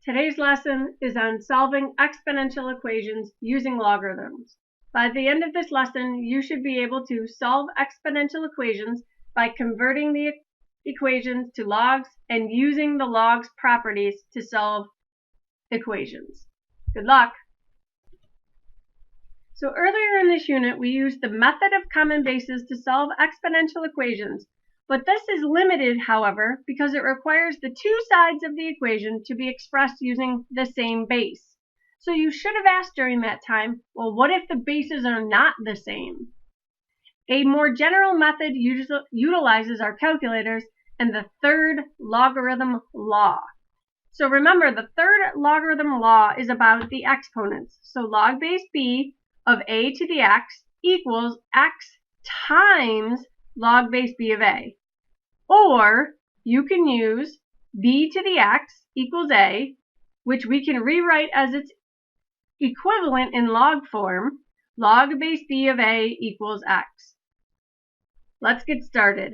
Today's lesson is on solving exponential equations using logarithms. By the end of this lesson, you should be able to solve exponential equations by converting the equations to logs and using the logs properties to solve equations. Good luck! So earlier in this unit, we used the method of common bases to solve exponential equations. But this is limited, however, because it requires the two sides of the equation to be expressed using the same base. So you should have asked during that time, well, what if the bases are not the same? A more general method utilizes our calculators and the third logarithm law. So remember, the third logarithm law is about the exponents. So log base b of a to the x equals x times log base b of a. Or you can use b to the x equals a, which we can rewrite as its equivalent in log form, log base b of a equals x. Let's get started.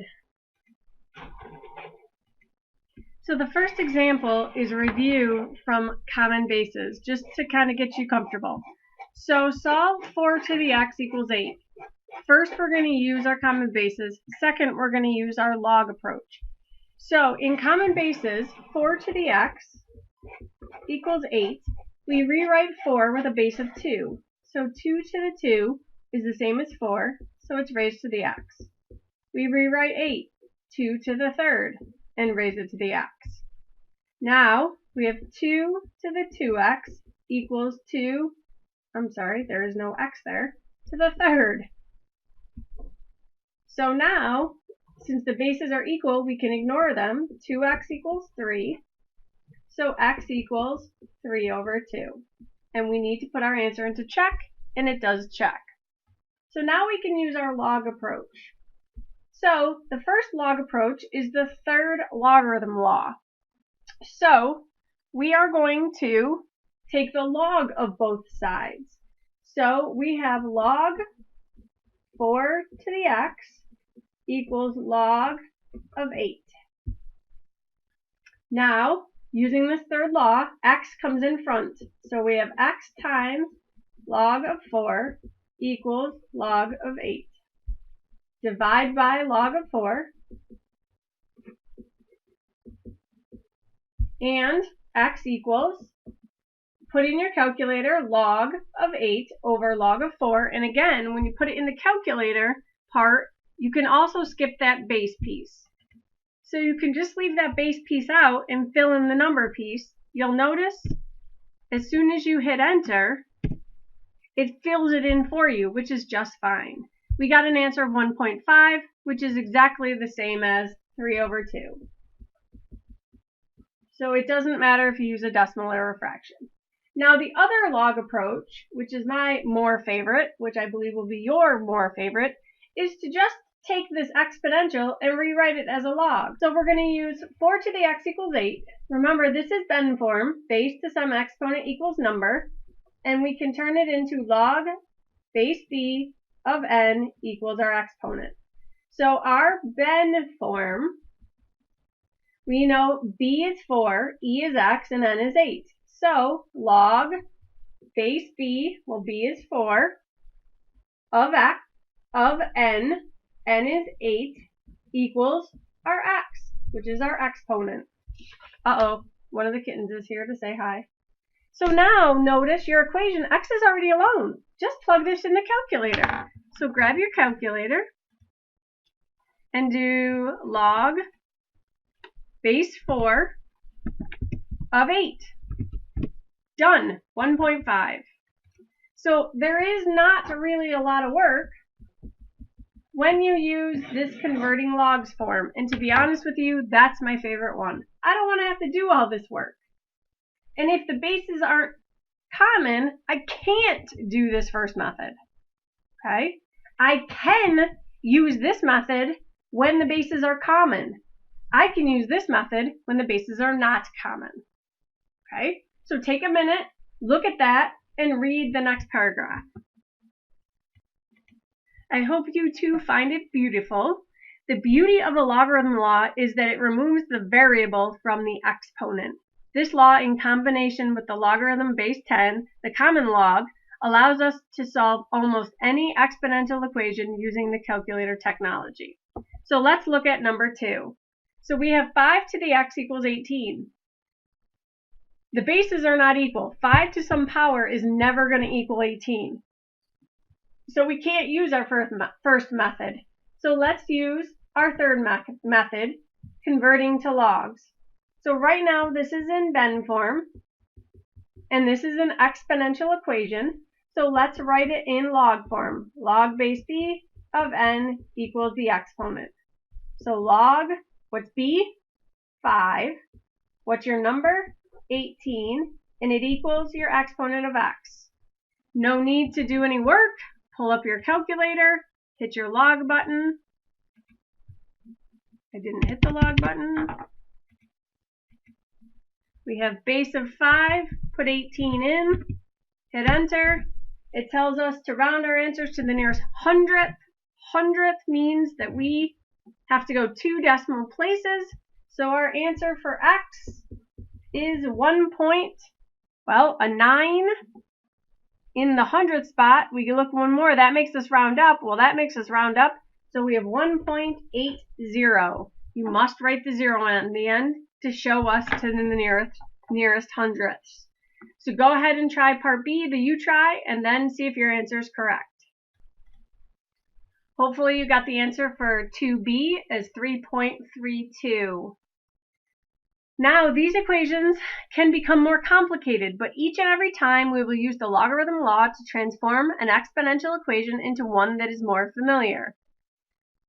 So the first example is a review from common bases, just to kind of get you comfortable. So solve 4 to the x equals 8. First, we're going to use our common bases. Second, we're going to use our log approach. So in common bases, 4 to the x equals 8. We rewrite 4 with a base of 2. So 2 to the 2 is the same as 4, so it's raised to the x. We rewrite 8, 2 to the third, and raise it to the x. Now, we have 2 to the 2x equals 2, there is no x there, to the third. So now, since the bases are equal, we can ignore them. 2x equals 3. So x equals 3 over 2. And we need to put our answer into check, and it does check. So now we can use our log approach. So the first log approach is the third logarithm law. So we are going to take the log of both sides. So we have log 4 to the x equals log of 8. Now, using this third law, x comes in front. So we have x times log of 4 equals log of 8. Divide by log of 4. And x equals, put in your calculator, log of 8 over log of 4. And again, when you put it in the calculator part, you can also skip that base piece. So you can just leave that base piece out and fill in the number piece. You'll notice as soon as you hit enter, it fills it in for you, which is just fine. We got an answer of 1.5, which is exactly the same as 3 over 2. So it doesn't matter if you use a decimal or a fraction. Now the other log approach, which is my more favorite, which I believe will be your more favorite, is to just take this exponential and rewrite it as a log. So we're going to use 4 to the x equals 8. Remember, this is Venn form, base to some exponent equals number, and we can turn it into log base b of n equals our exponent. So our Venn form, we know b is 4, e is x, and n is 8. So log base b, well, b is 4, of x, of n is 8, equals our x, which is our exponent. Uh-oh, one of the kittens is here to say hi. So now notice your equation, x is already alone. Just plug this in the calculator. So grab your calculator and do log base 4 of 8. Done, 1.5. So there is not really a lot of work when you use this converting logs form. And to be honest with you, that's my favorite one. I don't want to have to do all this work. And if the bases aren't common, I can't do this first method. Okay? I can use this method when the bases are common. I can use this method when the bases are not common. Okay? So take a minute, look at that, and read the next paragraph. I hope you too find it beautiful. The beauty of the logarithm law is that it removes the variable from the exponent. This law, in combination with the logarithm base 10, the common log, allows us to solve almost any exponential equation using the calculator technology. So let's look at number 2. So we have 5 to the x equals 18. The bases are not equal. 5 to some power is never going to equal 18. So we can't use our first method. So let's use our third method, converting to logs. So right now this is in Venn form, and this is an exponential equation. So let's write it in log form. Log base b of n equals the exponent. So log, what's b? 5. What's your number? 18. And it equals your exponent of x. No need to do any work. Pull up your calculator, hit your log button. I didn't hit the log button. We have base of 5, put 18 in, hit enter. It tells us to round our answers to the nearest hundredth. Hundredth means that we have to go 2 decimal places. So our answer for x is a 9. In the hundredth spot, we can look one more. That makes us round up. Well, that makes us round up. So we have 1.80. You must write the 0 on the end to show us to the nearest hundredths. So go ahead and try part B, the you try, and then see if your answer is correct. Hopefully you got the answer for 2B as 3.32. Now, these equations can become more complicated, but each and every time we will use the logarithm law to transform an exponential equation into one that is more familiar.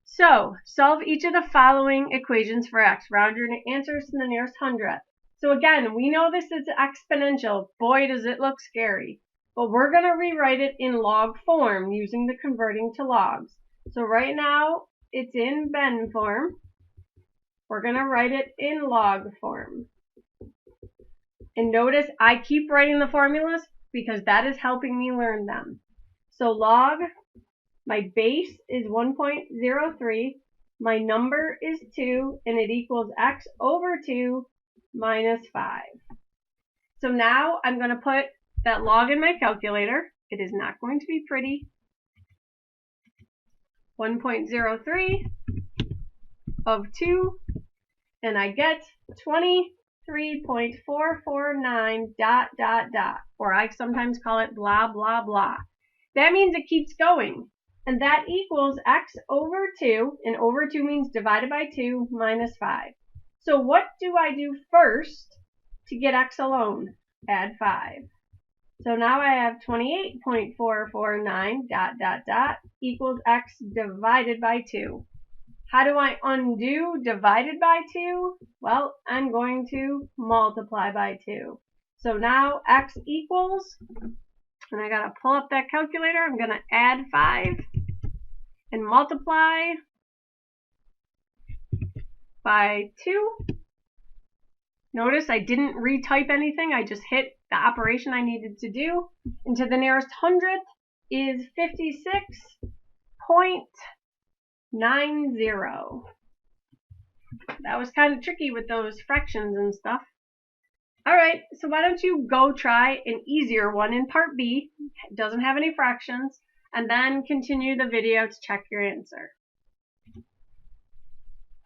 So, solve each of the following equations for x. Round your answers to the nearest hundredth. So again, we know this is exponential. Boy, does it look scary. But we're going to rewrite it in log form using the converting to logs. So right now, it's in Venn form. We're going to write it in log form. And notice I keep writing the formulas because that is helping me learn them. So log, my base is 1.03, my number is 2, and it equals x over 2 minus 5. So now I'm going to put that log in my calculator. It is not going to be pretty. 1.03 of 2, and I get 23.449 ... or I sometimes call it blah, blah, blah. That means it keeps going, and that equals x over 2, and over 2 means divided by 2 minus 5. So what do I do first to get x alone? Add 5. So now I have 28.449 ... equals x divided by 2. How do I undo divided by 2? Well, I'm going to multiply by 2. So now x equals, and I got to pull up that calculator, I'm going to add 5 and multiply by 2. Notice I didn't retype anything, I just hit the operation I needed to do. And to the nearest hundredth is 56.90. That was kind of tricky with those fractions and stuff. Alright, so why don't you go try an easier one in part B, it doesn't have any fractions, and then continue the video to check your answer.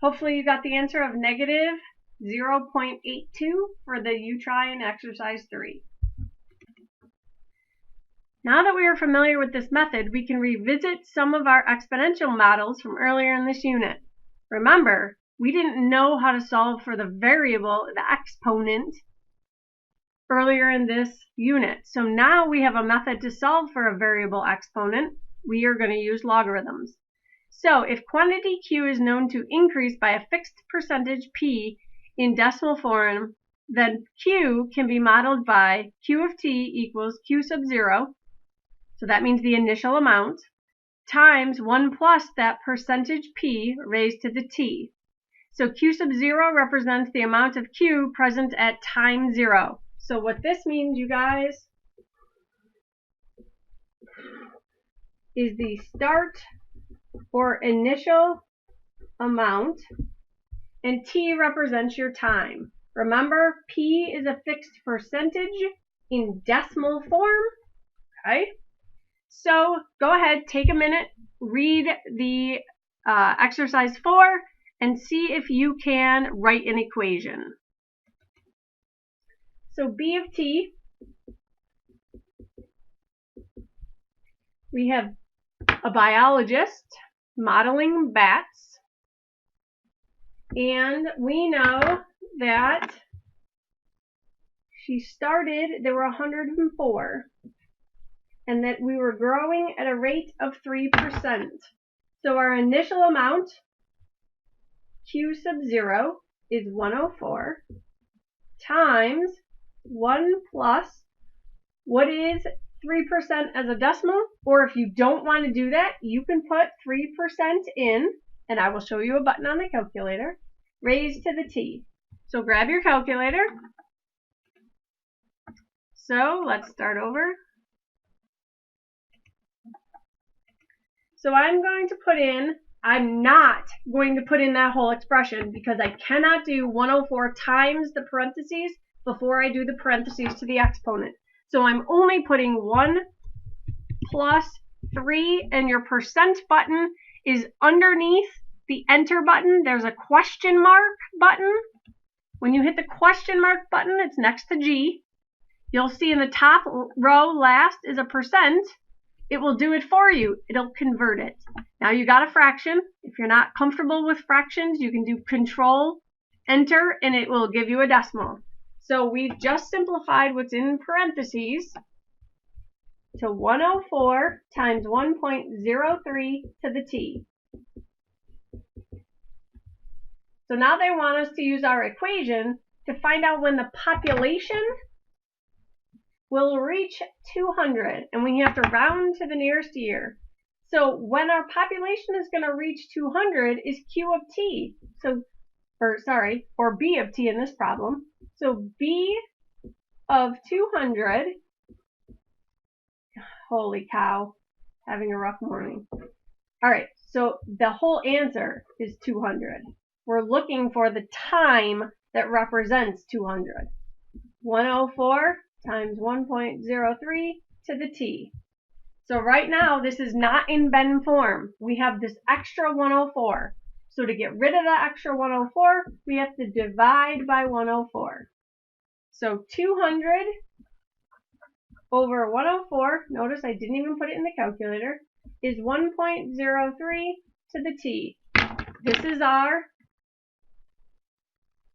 Hopefully you got the answer of negative 0.82 for the you try in exercise 3. Now that we are familiar with this method, we can revisit some of our exponential models from earlier in this unit. Remember, we didn't know how to solve for the variable, the exponent, earlier in this unit. So now we have a method to solve for a variable exponent. We are going to use logarithms. So if quantity q is known to increase by a fixed percentage p in decimal form, then q can be modeled by q of t equals q sub 0, so that means the initial amount, times 1 plus that percentage p raised to the t. So q sub 0 represents the amount of q present at time 0. So what this means, you guys, is the start or initial amount, and t represents your time. Remember, P is a fixed percentage in decimal form, okay? So go ahead, take a minute, read the exercise 4, and see if you can write an equation. So B of T, we have a biologist modeling bats, and we know that she started, there were 104, and that we were growing at a rate of 3%. So our initial amount, Q sub 0, is 104 times 1 plus, what is 3% as a decimal? Or if you don't want to do that, you can put 3% in, and I will show you a button on the calculator, raised to the T. So grab your calculator. So let's start over. So I'm not going to put in that whole expression because I cannot do 104 times the parentheses before I do the parentheses to the exponent. So I'm only putting 1 plus 3, and your percent button is underneath the enter button. There's a question mark button. When you hit the question mark button, it's next to G. You'll see in the top row last is a percent. It will do it for you. It'll convert it. Now you got a fraction. If you're not comfortable with fractions, you can do Control, Enter, and it will give you a decimal. So we've just simplified what's in parentheses to 104 times 1.03 to the T. So now they want us to use our equation to find out when the population will reach 200, and we have to round to the nearest year. So when our population is going to reach 200 is Q of T. Or B of T in this problem. So B of 200, holy cow, having a rough morning. All right, so the whole answer is 200. We're looking for the time that represents 200. 104 times 1.03 to the T. So right now, this is not in Ben form. We have this extra 104. So to get rid of that extra 104, we have to divide by 104. So 200 over 104, notice I didn't even put it in the calculator, is 1.03 to the T. This is our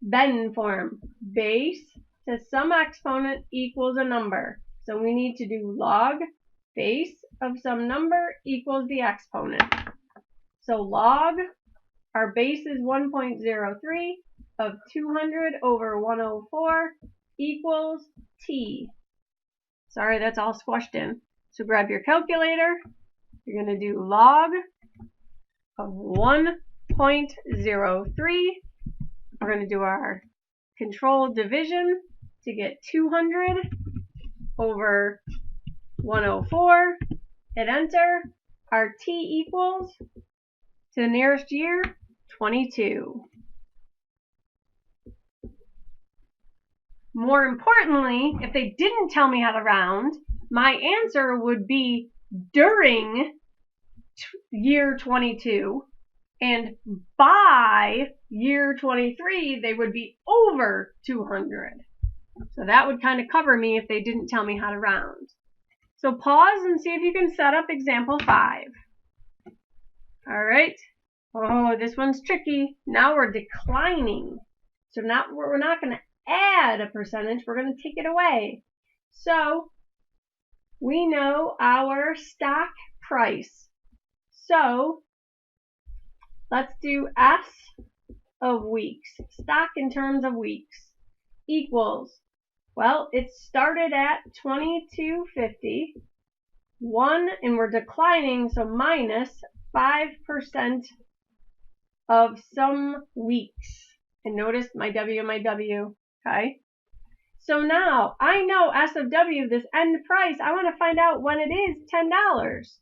Ben form. Base to some exponent equals a number. So we need to do log base of some number equals the exponent. So log, our base is 1.03 of 200 over 104 equals T. Sorry, that's all squashed in. So grab your calculator. You're going to do log of 1.03. We're going to do our control division to get 200 over 104. Hit enter. Our T equals, to the nearest year, 22. More importantly, if they didn't tell me how to round, my answer would be during year 22, and by year 23, they would be over 200. So that would kind of cover me if they didn't tell me how to round. So pause and see if you can set up example 5. All right. Oh, this one's tricky. Now we're declining. So now we're not going to add a percentage. We're going to take it away. So we know our stock price. So let's do S of weeks. Stock in terms of weeks equals, well, it started at 2250. 1, and we're declining, so minus 5% of some weeks. And notice my W and my W, okay? So now, I know S of W, this end price, I want to find out when it is $10.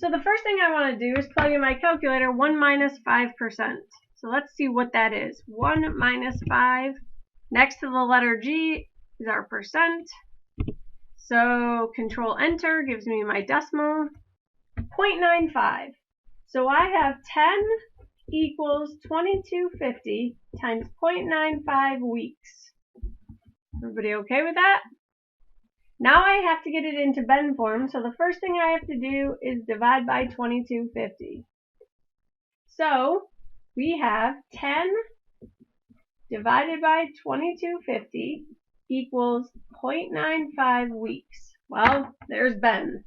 So the first thing I want to do is plug in my calculator 1 minus 5%. So let's see what that is. 1 minus 5. Next to the letter G is our percent. So Control Enter gives me my decimal. 0.95. So I have 10 equals 2250 times 0.95 weeks. Everybody okay with that? Now I have to get it into Venn form, so the first thing I have to do is divide by 2250. So we have 10 divided by 2250 equals 0.95 weeks. Well, there's Venn.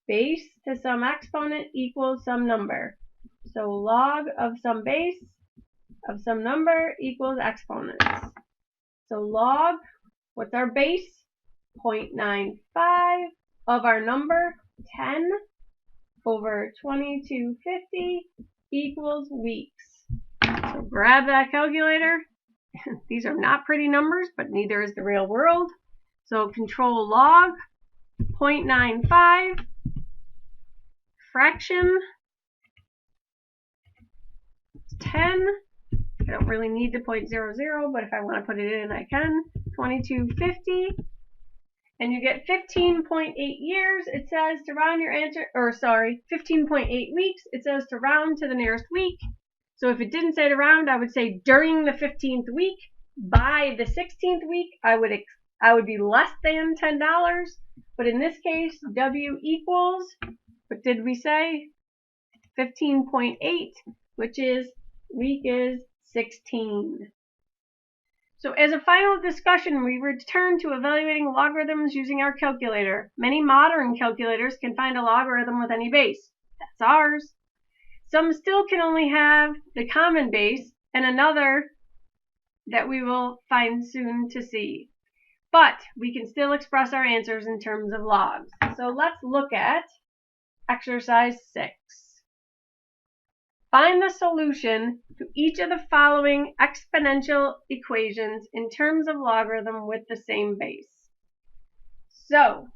Base to some exponent equals some number. So log of some base of some number equals exponents. So log, what's our base? 0.95 of our number, 10 over 2250 equals weeks. So grab that calculator. These are not pretty numbers, but neither is the real world. So control log, 0.95, fraction, 10. I don't really need the 0.00, but if I want to put it in, I can. 2250. And you get 15.8 years. It says to round your answer, 15.8 weeks. It says to round to the nearest week. So if it didn't say to round, I would say during the 15th week. By the 16th week, I would be less than $10. But in this case, W equals, what did we say? 15.8, which is week is 16. So as a final discussion, we return to evaluating logarithms using our calculator. Many modern calculators can find a logarithm with any base. That's ours. Some still can only have the common base and another that we will find soon to see. But we can still express our answers in terms of logs. So let's look at exercise 6. Find the solution to each of the following exponential equations in terms of logarithm with the same base. So,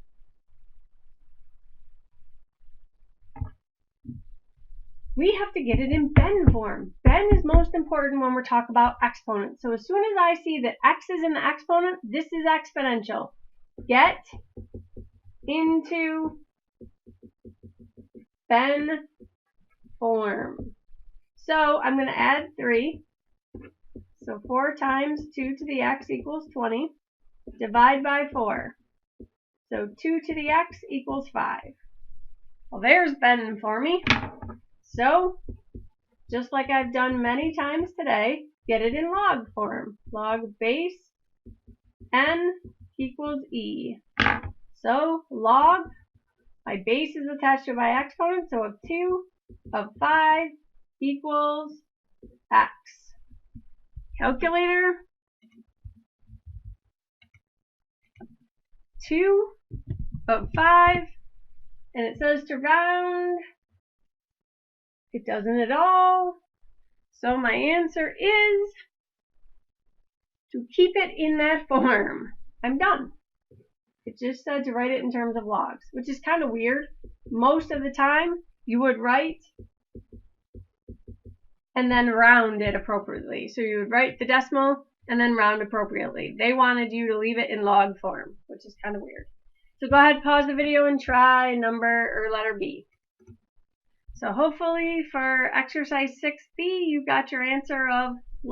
we have to get it in Venn form. Venn is most important when we're talking about exponents. So as soon as I see that x is in the exponent, this is exponential. Get into Venn form. So I'm going to add 3. So 4 times 2 to the x equals 20. Divide by 4. So 2 to the x equals 5. Well, there's Venn for me. So, just like I've done many times today, get it in log form. Log base n equals e. So log, my base is attached to my exponent, so of 2 of 5 equals x. Calculator, 2 of 5, and it says to round. It doesn't at all. So my answer is to keep it in that form. I'm done. It just said to write it in terms of logs, which is kind of weird. Most of the time, you would write and then round it appropriately. So you would write the decimal and then round appropriately. They wanted you to leave it in log form, which is kind of weird. So go ahead, pause the video and try number or letter B. So hopefully for exercise 6B, you got your answer of 3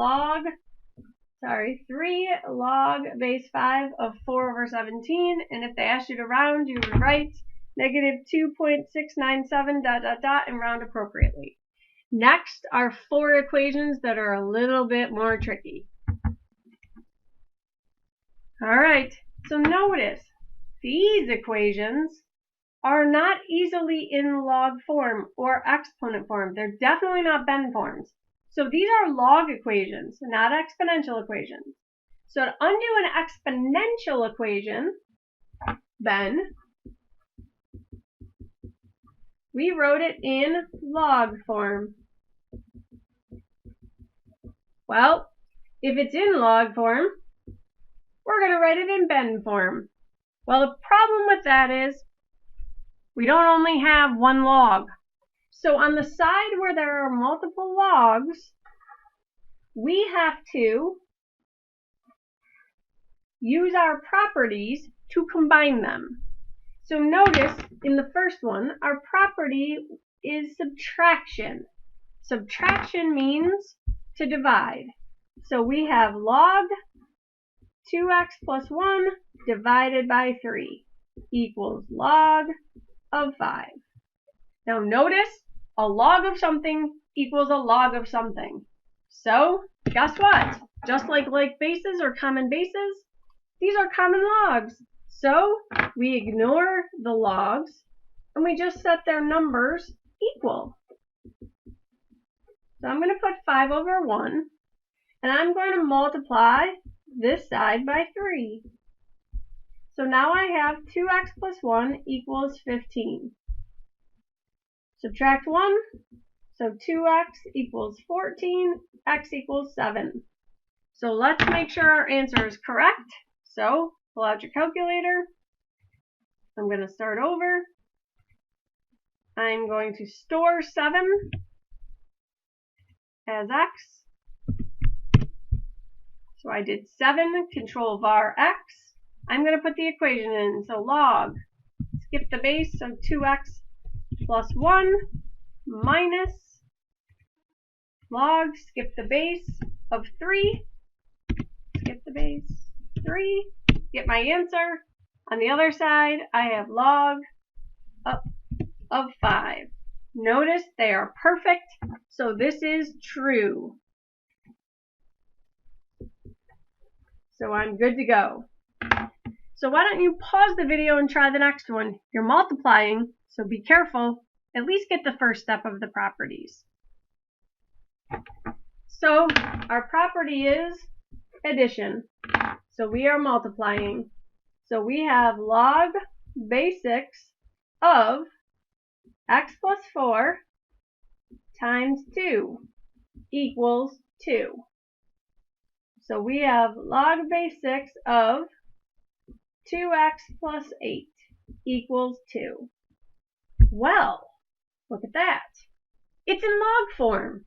log base 5 of 4 over 17. And if they asked you to round, you would write negative 2.697 ... and round appropriately. Next are 4 equations that are a little bit more tricky. All right, so notice these equations are not easily in log form or exponent form. They're definitely not Venn forms. So these are log equations, not exponential equations. So to undo an exponential equation, then we wrote it in log form. Well, if it's in log form, we're going to write it in Venn form. Well, the problem with that is we don't only have one log. So on the side where there are multiple logs, we have to use our properties to combine them. So notice in the first one, our property is subtraction. Subtraction means to divide. So we have log 2x plus 1 divided by 3 equals log of 5. Now notice, a log of something equals a log of something. So, guess what? Just like bases or common bases, these are common logs. So, we ignore the logs, and we just set their numbers equal. So I'm going to put 5 over 1, and I'm going to multiply this side by 3. So now I have 2x plus 1 equals 15. Subtract 1, so 2x equals 14, x equals 7. So let's make sure our answer is correct. So pull out your calculator. I'm going to start over. I'm going to store 7 as x. So I did 7, control var x. I'm going to put the equation in. So log, skip the base, so 2x plus 1 minus log, skip the base of 3, skip the base, 3, get my answer. On the other side, I have log of 5. Notice they are perfect, so this is true. So I'm good to go. So why don't you pause the video and try the next one? You're multiplying, so be careful. At least get the first step of the properties. So our property is addition. So we are multiplying. So we have log base 6 of x plus 4 times 2 equals 2. So we have log base 6 of 2x plus 8 equals 2. Well, look at that. It's in log form.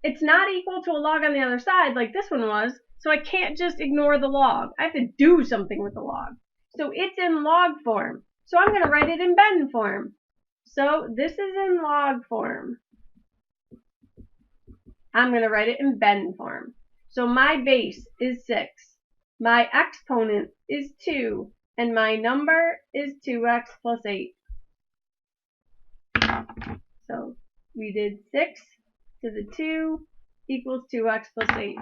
It's not equal to a log on the other side like this one was, so I can't just ignore the log. I have to do something with the log. So it's in log form. So I'm going to write it in Ben form. So this is in log form. I'm going to write it in Ben form. So my base is 6. My exponent is 2. And my number is 2x plus 8. So we did 6 to the 2 equals 2x plus 8.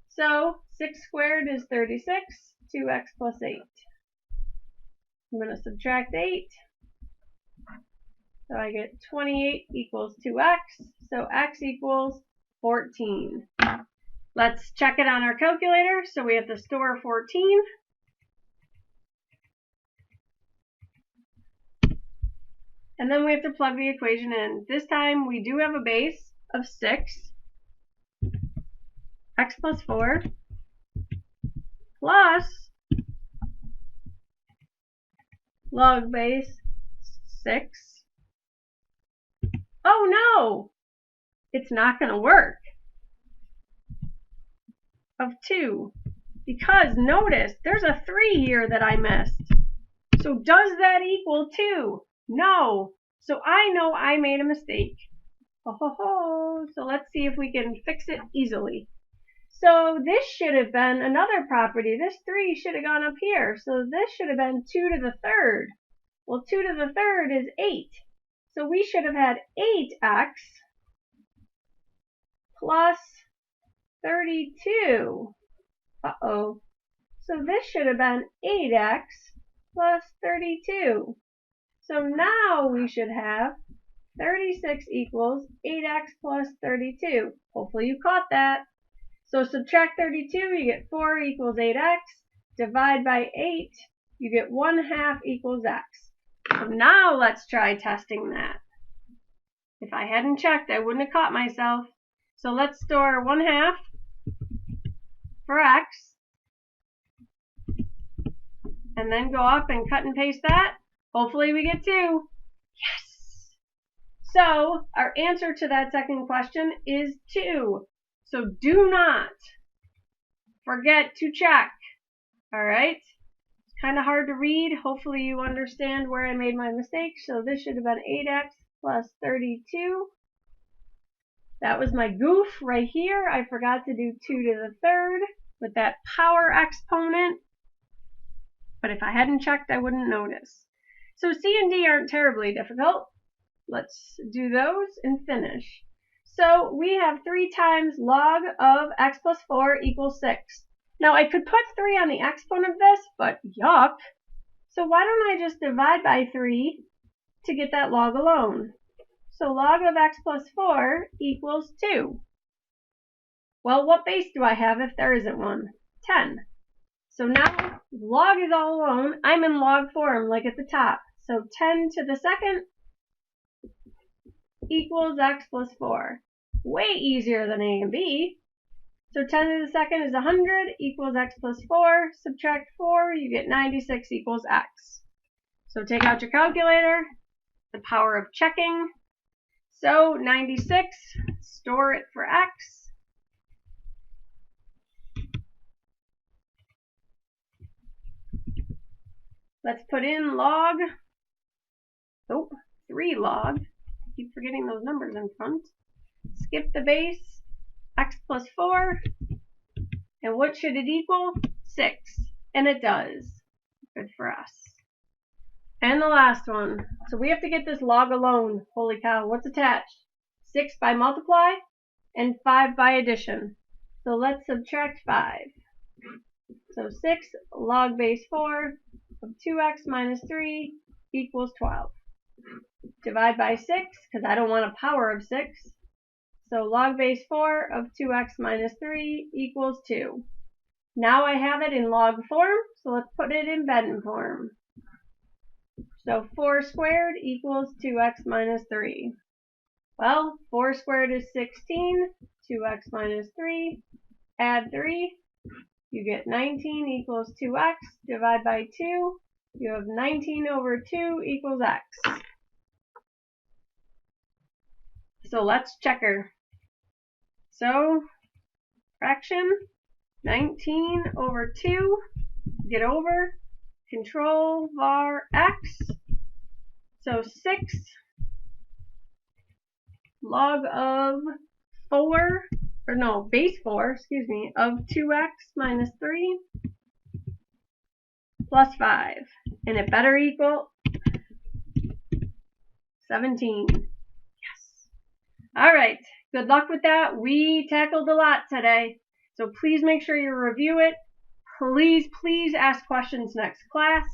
So 6 squared is 36, 2x plus 8. I'm going to subtract 8. So I get 28 equals 2x. So x equals 14. Let's check it on our calculator. So we have to store 14. And then we have to plug the equation in. This time we do have a base of 6. X plus 4 plus log base 6. Oh no! It's not going to work. Of 2. Because notice, there's a 3 here that I missed. So does that equal 2? No. So I know I made a mistake. Ho ho ho. So let's see if we can fix it easily. So this should have been another property. This 3 should have gone up here. So this should have been 2 to the 3rd. Well, 2 to the 3rd is 8. So we should have had 8x plus 32. Uh-oh. So this should have been 8x plus 32. So now we should have 36 equals 8x plus 32. Hopefully you caught that. So subtract 32, you get 4 equals 8x. Divide by 8, you get 1/2 equals x. So now let's try testing that. If I hadn't checked, I wouldn't have caught myself. So let's store 1/2 for x. And then go up and cut and paste that. Hopefully we get 2. Yes! So our answer to that second question is 2. So do not forget to check. All right. It's kind of hard to read. Hopefully you understand where I made my mistake. So this should have been 8x plus 32. That was my goof right here. I forgot to do 2 to the third with that power exponent. But if I hadn't checked, I wouldn't notice. So C and D aren't terribly difficult. Let's do those and finish. So we have 3 times log of x plus 4 equals 6. Now I could put 3 on the exponent of this, but yuck. So why don't I just divide by 3 to get that log alone? So log of x plus 4 equals 2. Well, what base do I have if there isn't one? 10. So now log is all alone. I'm in log form, like at the top. So 10 to the second equals x plus 4. Way easier than A and B. So 10 to the second is 100 equals x plus 4. Subtract 4, you get 96 equals x. So take out your calculator, the power of checking. So 96, store it for x. Let's put in log, 3 log. I keep forgetting those numbers in front. Skip the base, x plus 4. And what should it equal? 6. And it does. Good for us. And the last one. So we have to get this log alone. Holy cow, what's attached? 6 by multiply and 5 by addition. So let's subtract 5. So 6 log base 4 of 2x minus 3 equals 12. Divide by 6, because I don't want a power of 6. So log base 4 of 2x minus 3 equals 2. Now I have it in log form, so let's put it in Benton form. So 4 squared equals 2x minus 3. Well, 4 squared is 16, 2x minus 3, add 3, you get 19 equals 2x, divide by 2, you have 19 over 2 equals x. So let's checker. So, fraction, 19 over 2, get over, control var x, so 6 log of 4, or no, base 4, excuse me, of 2x minus 3 plus 5, and it better equal 17. Yes. All right, good luck with that. We tackled a lot today, so please make sure you review it. Please ask questions next class.